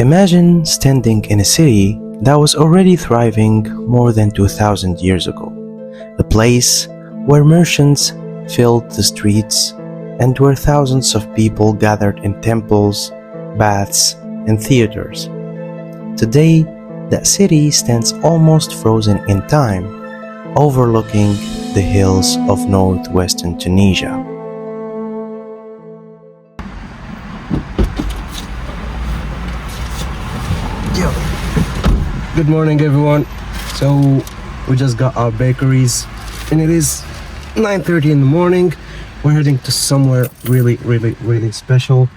Imagine standing in a city that was already thriving more than 2000 years ago, a place where merchants filled the streets and where thousands of people gathered in temples, baths, and theaters. Today, that city stands almost frozen in time, overlooking the hills of northwestern Tunisia. Yo. Good morning, everyone. So we just got our bakeries and it is 9:30 in the morning. We're heading to somewhere really special,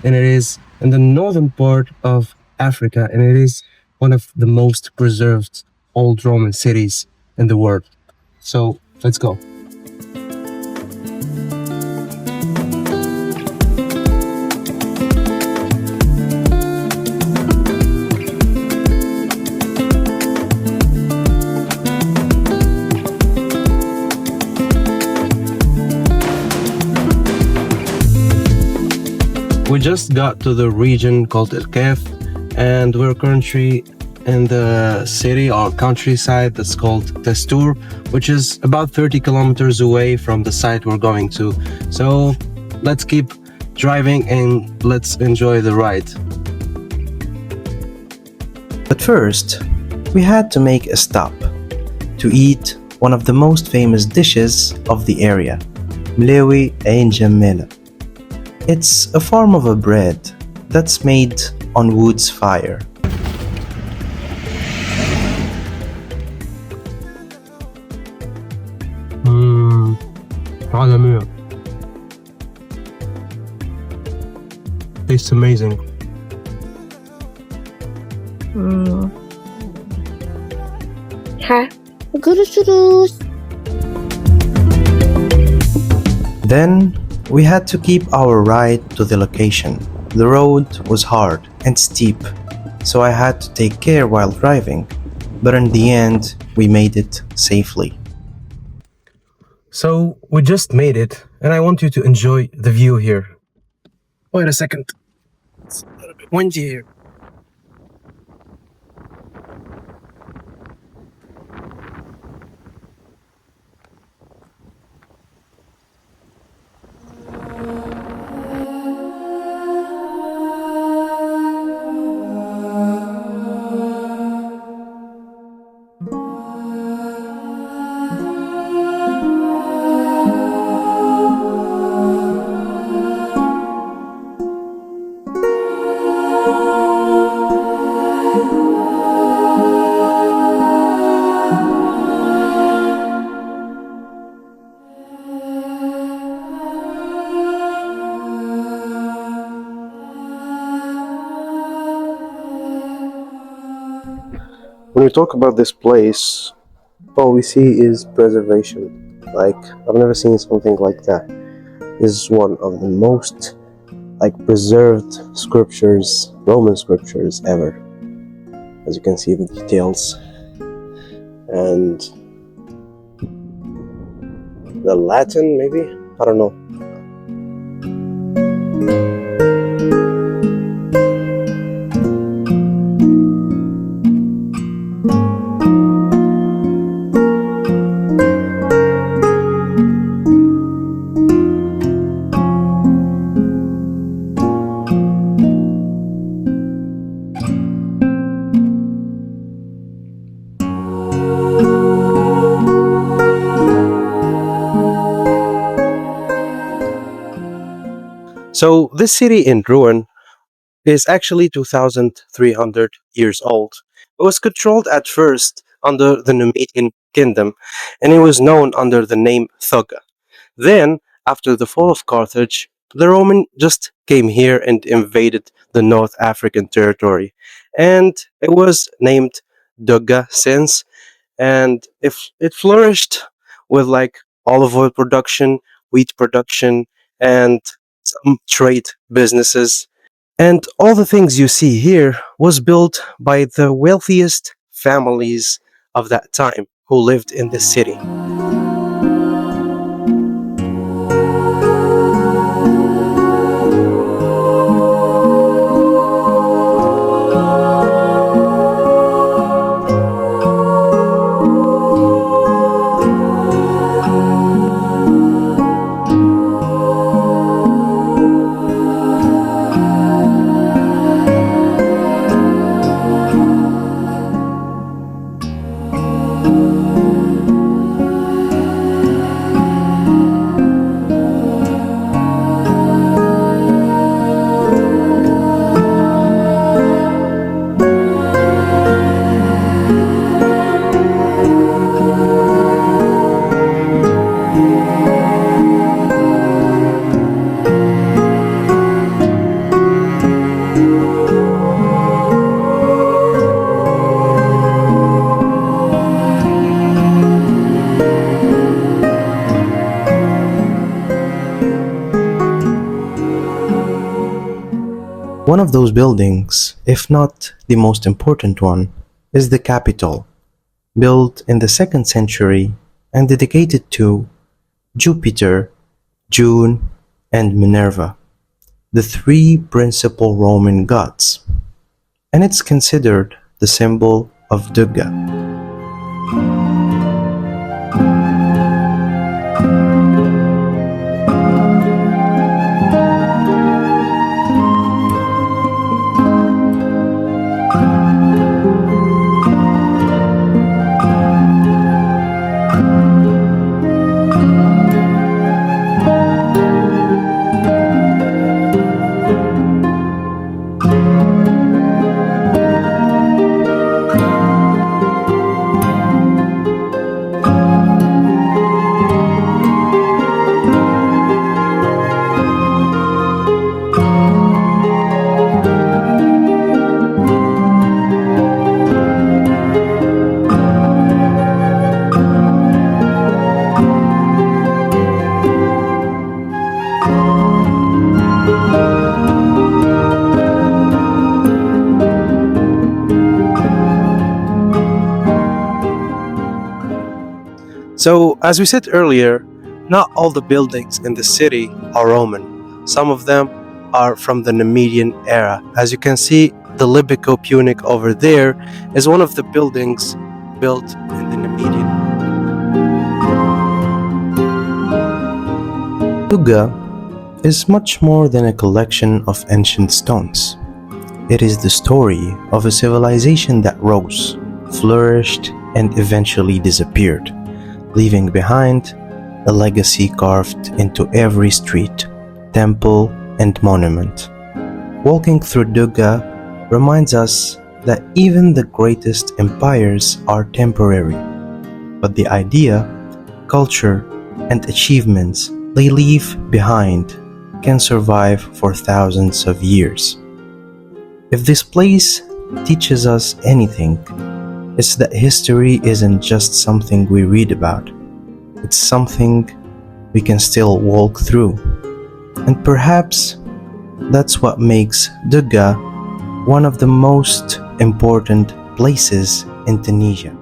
and it is in the northern part of Africa, and it is one of the most preserved old Roman cities in the world. So let's go. We just got to the region called El Kef, and we're currently in the city or countryside that's called Testour, which is about 30 kilometers away from the site we're going to. So let's keep driving and let's enjoy the ride. But first, we had to make a stop to eat one of the most famous dishes of the area, mlewi ain jammela. It's a form of a bread that's made on wood's fire. عالمية. Tastes amazing. Ha, görüşürüz. Then we had to keep our ride to the location. The road was hard and steep, so I had to take care while driving, but in the end, we made it safely. So we just made it, and I want you to enjoy the view here. Wait a second. It's a little bit windy here. When we talk about this place, all we see is preservation. Like, I've never seen something like that. This is one of the most preserved scriptures, Roman scriptures ever. As you can see the details. And the Latin, maybe? I don't know. So, this city in ruin is actually 2,300 years old. It was controlled at first under the Numidian kingdom, and it was known under the name Dougga. Then, after the fall of Carthage, the Roman just came here and invaded the North African territory, and it was named Dougga since, and it flourished with olive oil production, wheat production, and some trade businesses. And all the things you see here was built by the wealthiest families of that time who lived in this city. of those buildings, if not the most important one, is the Capitol, built in the 2nd century and dedicated to Jupiter, June, and Minerva, the three principal Roman gods, and it's considered the symbol of Dougga. So, as we said earlier, not all the buildings in the city are Roman. Some of them are from the Nemedian era. As you can see, the Libico Punic over there is one of the buildings built in the Nemedian. Dougga is much more than a collection of ancient stones. It is the story of a civilization that rose, flourished, and eventually disappeared, leaving behind a legacy carved into every street, temple, and monument. Walking through Dougga reminds us that even the greatest empires are temporary, but the idea, culture, and achievements they leave behind can survive for thousands of years. If this place teaches us anything, it's that history isn't just something we read about. It's something we can still walk through. And perhaps that's what makes Dougga one of the most important places in Tunisia.